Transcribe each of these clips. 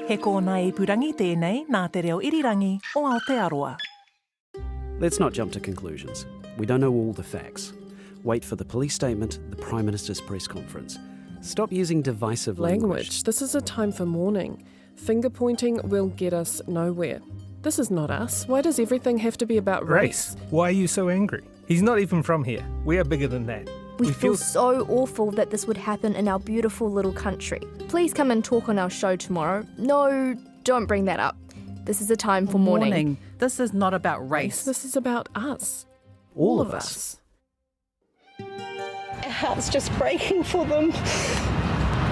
He kōna ipurangi tēnei nā te reo irirangi o Aotearoa. Let's not jump to conclusions. We don't know all the facts. Wait for the police statement, the Prime Minister's press conference. Stop using divisive language. This is a time for mourning. Finger pointing will get us nowhere. This is not us. Why does everything have to be about race? Why are you so angry? He's not even from here. We are bigger than that. We feel so awful that this would happen in our beautiful little country. Please come and talk on our show tomorrow. No, don't bring that up. This is a time for mourning. This is not about race. This is about us. All of us. Our heart's just breaking for them.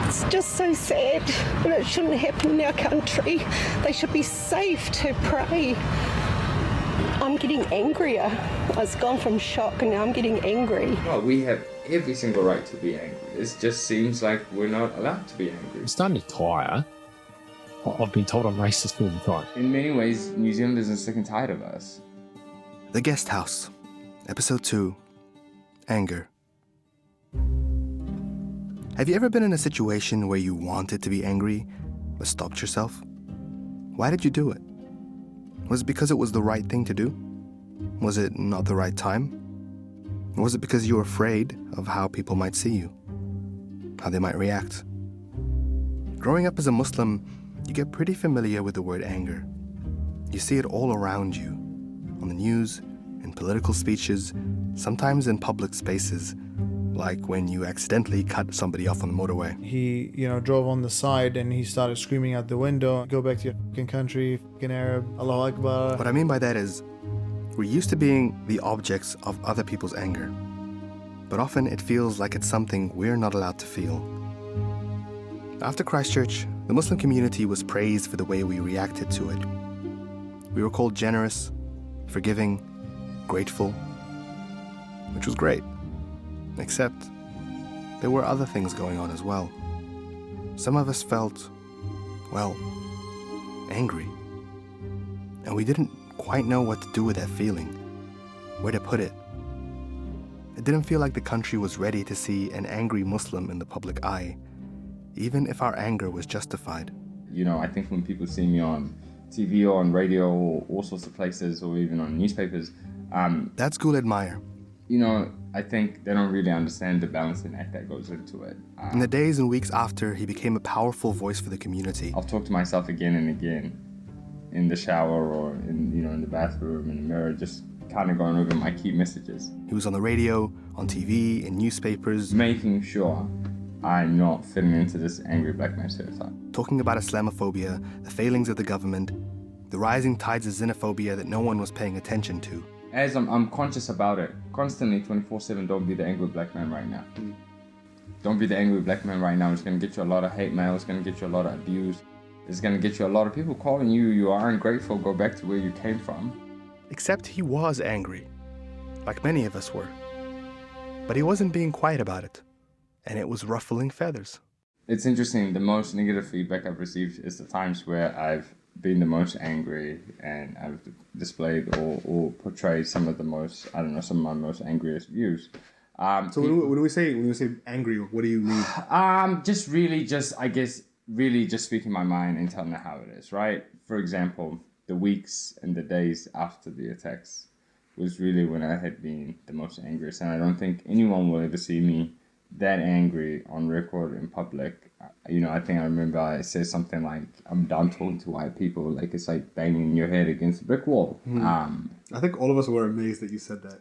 It's just so sad, and it shouldn't happen in our country. They should be safe to pray. I'm getting angrier. I was gone from shock and now I'm getting angry. Well, we have every single right to be angry. It just seems like we're not allowed to be angry. I'm starting to tire. I've been told I'm racist all the time. In many ways, New Zealanders are sick and tired of us. The Guest House, Episode 2, Anger. Have you ever been in a situation where you wanted to be angry, but stopped yourself? Why did you do it? Was it because it was the right thing to do? Was it not the right time? Or was it because you were afraid of how people might see you? How they might react? Growing up as a Muslim, you get pretty familiar with the word anger. You see it all around you, on the news, in political speeches, sometimes in public spaces, like when you accidentally cut somebody off on the motorway. He, drove on the side and he started screaming out the window, "Go back to your fucking country, fucking Arab, Allahu Akbar." What I mean by that is, we're used to being the objects of other people's anger, but often it feels like it's something we're not allowed to feel. After Christchurch, the Muslim community was praised for the way we reacted to it. We were called generous, forgiving, grateful, which was great. Except, there were other things going on as well. Some of us felt, angry. And we didn't quite know what to do with that feeling, where to put it. It didn't feel like the country was ready to see an angry Muslim in the public eye, even if our anger was justified. I think when people see me on TV or on radio or all sorts of places or even on newspapers... That's Guled Mire. I think they don't really understand the balancing act that goes into it. In the days and weeks after, he became a powerful voice for the community. I'll talk to myself again and again in the shower or in the bathroom, in the mirror, just kind of going over my key messages. He was on the radio, on TV, in newspapers. Making sure I'm not fitting into this angry black man stereotype. Talking about Islamophobia, the failings of the government, the rising tides of xenophobia that no one was paying attention to. As I'm conscious about it, constantly 24/7, don't be the angry black man right now. Don't be the angry black man right now. It's going to get you a lot of hate mail. It's going to get you a lot of abuse. It's going to get you a lot of people calling you are ungrateful, go back to where you came from. Except he was angry, like many of us were. But he wasn't being quiet about it, and it was ruffling feathers. It's interesting, the most negative feedback I've received is the times where I've been the most angry and I've displayed or portrayed some of my most angriest views. So when we say angry, what do you mean? Just speaking my mind and telling it how it is, right? For example, the weeks and the days after the attacks was really when I had been the most angriest, and I don't think anyone will ever see me that angry on record in public. I think I remember I said something like, "I'm done talking to white people, like it's like banging your head against a brick wall." I think all of us were amazed that you said that.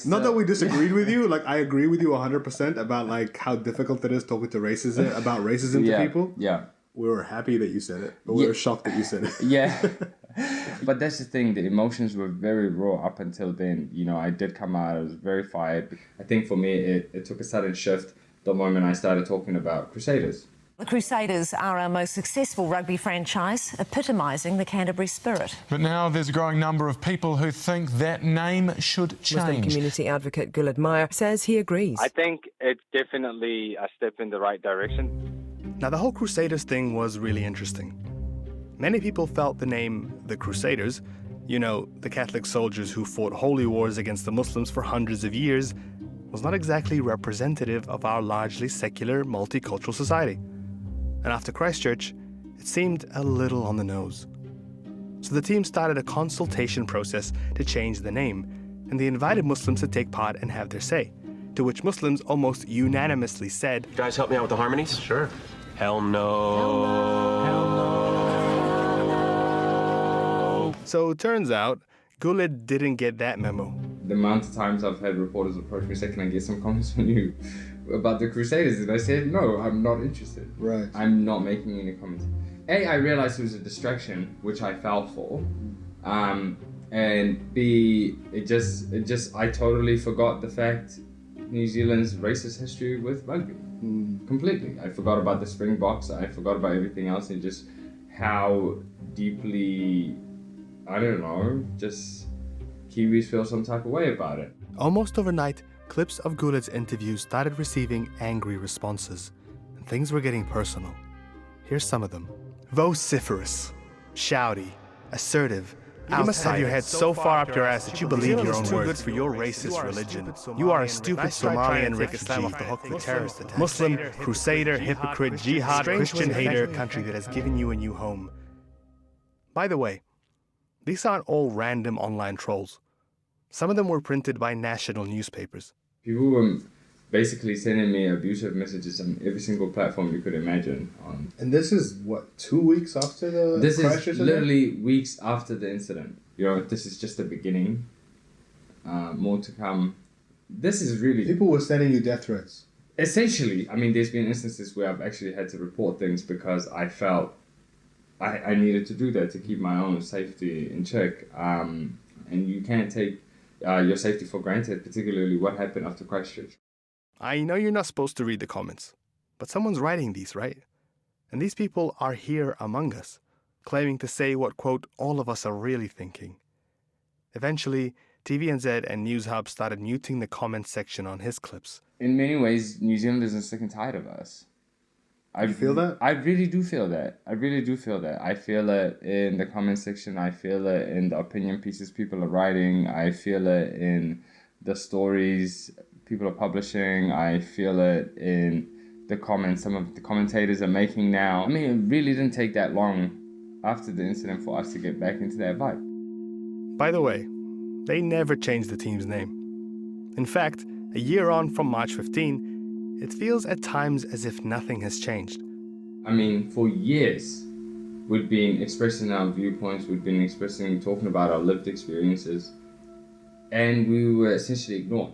Not that we disagreed with you, like I agree with you 100% about like how difficult it is talking to racism to people. Yeah. We were happy that you said it, but we were shocked that you said it. Yeah. But that's the thing, the emotions were very raw up until then. I did come out, I was very fired. I think for me, it took a sudden shift the moment I started talking about Crusaders. The Crusaders are our most successful rugby franchise, epitomising the Canterbury spirit. But now there's a growing number of people who think that name should change. Muslim community advocate Guled Mire says he agrees. I think it's definitely a step in the right direction. Now, the whole Crusaders thing was really interesting. Many people felt the name the Crusaders, the Catholic soldiers who fought holy wars against the Muslims for hundreds of years, was not exactly representative of our largely secular, multicultural society. And after Christchurch, it seemed a little on the nose. So the team started a consultation process to change the name, and they invited Muslims to take part and have their say, to which Muslims almost unanimously said, You guys help me out with the harmonies? Sure. Hell no. Hell no. So it turns out, Guled didn't get that memo. The amount of times I've had reporters approach me saying, can I get some comments from you about the Crusaders? And I said, no, I'm not interested. Right. I'm not making any comments. A, I realized it was a distraction, which I fell for. And B, I totally forgot the fact New Zealand's racist history with rugby. Completely. I forgot about the Springboks, I forgot about everything else, and just how deeply, I don't know, just Kiwis feel some type of way about it. Almost overnight, clips of Guled's interviews started receiving angry responses, and things were getting personal. Here's some of them. Vociferous, shouty, assertive. You must have your head so far up your ass that you believe your own words for your racist religion. You are a stupid Somalian refugee, terrorist attack, Muslim, crusader, hypocrite, jihad, Christian hater, country that has given you a new home. By the way, these aren't all random online trolls. Some of them were printed by national newspapers. People were basically sending me abusive messages on every single platform you could imagine. And this is, what, 2 weeks after the This crash is literally weeks after the incident. You know, this is just the beginning. More to come. This is really... People were sending you death threats. Essentially, I mean, there's been instances where I've actually had to report things because I felt I needed to do that to keep my own safety in check. And you can't take your safety for granted, particularly what happened after Christchurch. I know you're not supposed to read the comments, but someone's writing these, right? And these people are here among us, claiming to say what, quote, all of us are really thinking. Eventually, TVNZ and NewsHub started muting the comments section on his clips. In many ways, New Zealanders are sick and tired of us. You feel that? I really do feel that. I really do feel that. I feel it in the comment section. I feel it in the opinion pieces people are writing. I feel it in the stories people are publishing. I feel it in the comments some of the commentators are making now. I mean, it really didn't take that long after the incident for us to get back into that vibe. By the way, they never changed the team's name. In fact, a year on from March 15, it feels at times as if nothing has changed. I mean, for years, we've been expressing our viewpoints, talking about our lived experiences, and we were essentially ignored.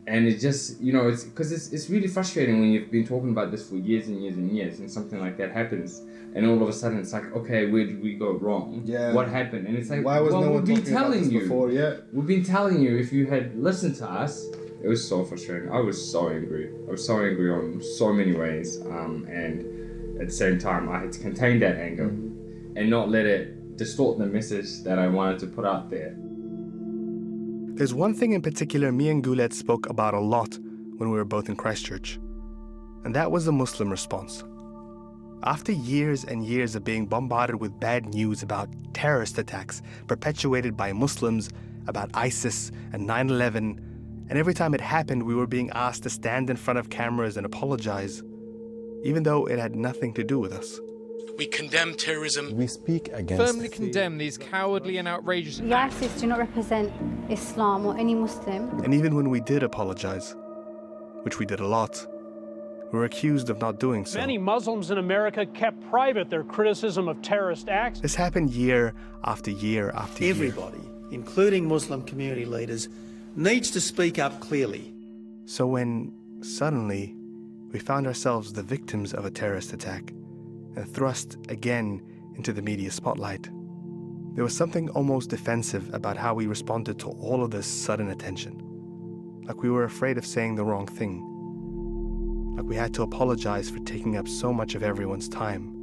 And it just, you know, it's really frustrating when you've been talking about this for years and years and years, and something like that happens, and all of a sudden it's like, okay, where did we go wrong? Yeah. What happened? And it's like, why was no one talking about this before? Yeah. We've been telling you, if you had listened to us. It was so frustrating. I was so angry. I was so angry on so many ways. And at the same time, I had to contain that anger and not let it distort the message that I wanted to put out there. There's one thing in particular me and Guled spoke about a lot when we were both in Christchurch, and that was the Muslim response. After years and years of being bombarded with bad news about terrorist attacks perpetuated by Muslims, about ISIS and 9/11, and every time it happened, we were being asked to stand in front of cameras and apologize, even though it had nothing to do with us. We condemn terrorism. We speak against firmly condemn these cowardly and outrageous The ISIS do not represent Islam or any Muslim. And even when we did apologize, which we did a lot, we were accused of not doing so. Many Muslims in America kept private their criticism of terrorist acts. This happened year after year after year. Everybody, including Muslim community leaders, needs to speak up clearly. So when, suddenly, we found ourselves the victims of a terrorist attack and thrust again into the media spotlight, there was something almost defensive about how we responded to all of this sudden attention. Like we were afraid of saying the wrong thing. Like we had to apologize for taking up so much of everyone's time.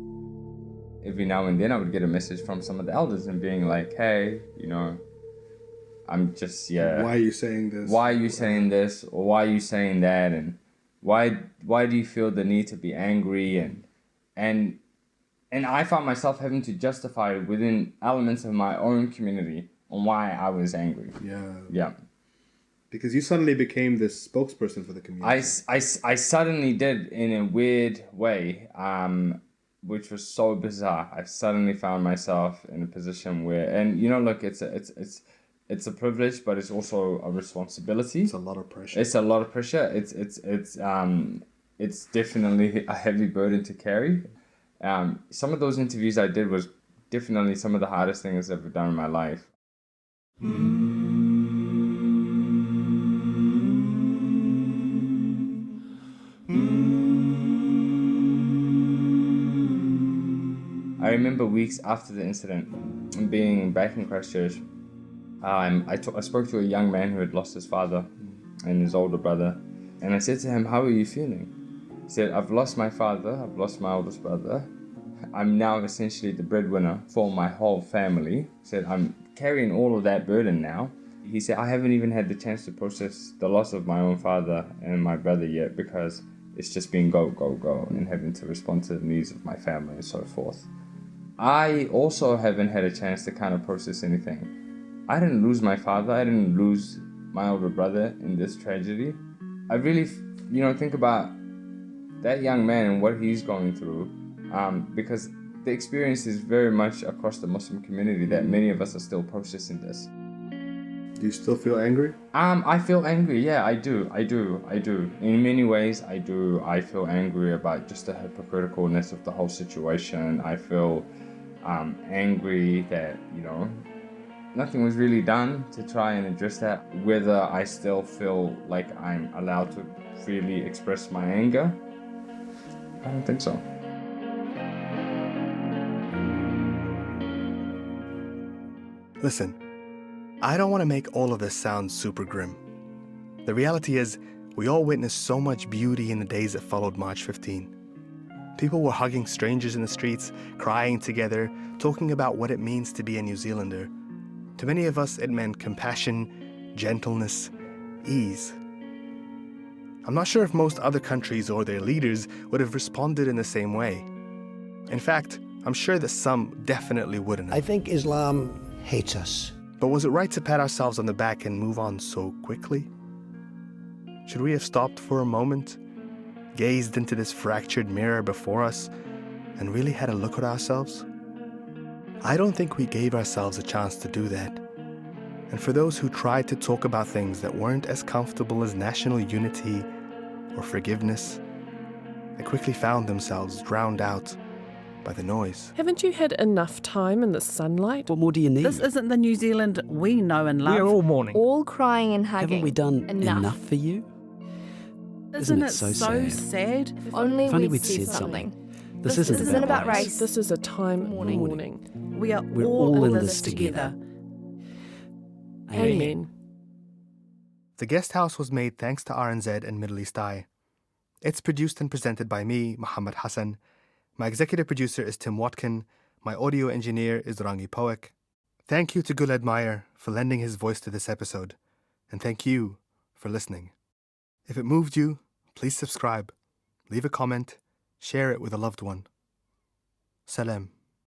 Every now and then I would get a message from some of the elders and being like, hey, you know, I'm just, yeah. Why are you saying this? Why are you saying this? Or why are you saying that? And why do you feel the need to be angry? And I found myself having to justify within elements of my own community on why I was angry. Yeah. Yeah. Because you suddenly became this spokesperson for the community. I suddenly did in a weird way. which was so bizarre. I suddenly found myself in a position where, and you know, look, it's a privilege, but it's also a responsibility. It's a lot of pressure. It's a lot of pressure. It's definitely a heavy burden to carry. Some of those interviews I did was definitely some of the hardest things I've ever done in my life. I remember weeks after the incident, being back in Christchurch, I spoke to a young man who had lost his father and his older brother, and I said to him, "How are you feeling?" He said, "I've lost my father, I've lost my oldest brother. I'm now essentially the breadwinner for my whole family." He said, "I'm carrying all of that burden now." He said, "I haven't even had the chance to process the loss of my own father and my brother yet because it's just been go, go, go, and having to respond to the needs of my family and so forth." I also haven't had a chance to kind of process anything. I didn't lose my father, I didn't lose my older brother in this tragedy. I really, think about that young man and what he's going through, because the experience is very much across the Muslim community that many of us are still processing this. Do you still feel angry? I feel angry, yeah, I do. In many ways, I do. I feel angry about just the hypocriticalness of the whole situation. I feel angry that, nothing was really done to try and address that. Whether I still feel like I'm allowed to freely express my anger, I don't think so. Listen, I don't want to make all of this sound super grim. The reality is, we all witnessed so much beauty in the days that followed March 15. People were hugging strangers in the streets, crying together, talking about what it means to be a New Zealander. To many of us, it meant compassion, gentleness, ease. I'm not sure if most other countries or their leaders would have responded in the same way. In fact, I'm sure that some definitely wouldn't have. I think Islam hates us. But was it right to pat ourselves on the back and move on so quickly? Should we have stopped for a moment, gazed into this fractured mirror before us, and really had a look at ourselves? I don't think we gave ourselves a chance to do that. And for those who tried to talk about things that weren't as comfortable as national unity or forgiveness, they quickly found themselves drowned out by the noise. Haven't you had enough time in the sunlight? What more do you need? This isn't the New Zealand we know and love. We are all mourning. All crying and hugging. Haven't we done enough for you? Isn't it so sad? If only we'd we'd said said something. This isn't about race. This is a time for mourning. We're all in this together. Amen. The Guest House was made thanks to RNZ and Middle East Eye. It's produced and presented by me, Muhammad Hassan. My executive producer is Tim Watkin. My audio engineer is Rangi Poek. Thank you to Guled Mire for lending his voice to this episode. And thank you for listening. If it moved you, please subscribe, leave a comment, share it with a loved one. Salam.